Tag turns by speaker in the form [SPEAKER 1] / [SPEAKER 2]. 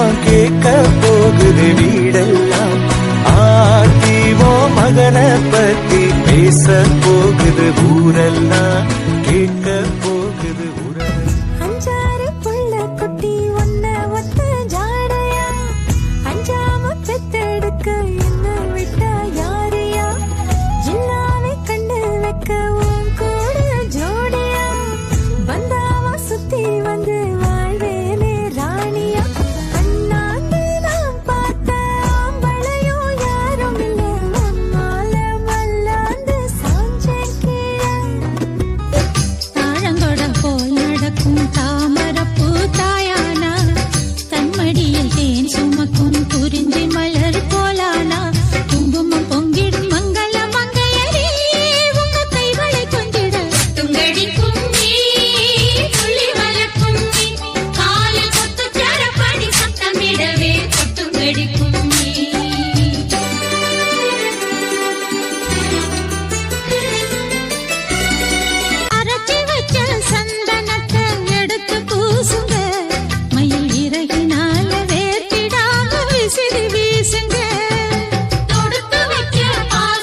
[SPEAKER 1] சத்தம் கேட்க போகுது வீடெல்லாம். ஆத்திவோ மகனை பத்தி பேச போகுது ஊரெல்லாம், கேட்க போகுது உறவு.
[SPEAKER 2] அஞ்சாறு புள்ள குட்டி ஒன்ன ஒத்த ஜாடையா, அஞ்சாம பெத்தெடுக்க என்ன விட்டா யாரையா, ஜில்லாவை கண்டு வைக்க உன் கூட ஜோடியா, பந்தாவா சுத்தி வந்து வாழ்வேனே ராணியா. கண்ணாண்டு நாம் பார்த்த ஆம்பளையும் யாரும் இல்ல, உன்னால மல்லாந்து சாஞ்சேன் கீழே.
[SPEAKER 3] தாழங்கொட போல் நடக்கும் தாமரப்பூ தாயானா, தன்மடியில் தேன் சுமக்கும் குறிஞ்சி மலர் போலானா, குங்குமம் பொங்கிடும் மங்கள மங்கையரே உங்க கைகளை கொஞ்சிட துங்கடிக்கும் நீ, துள்ளி வளர்க்கும் நீ, காலில் கொத்து சரப்படி சத்தமிடவே கொட்டுங்கடிக்கும்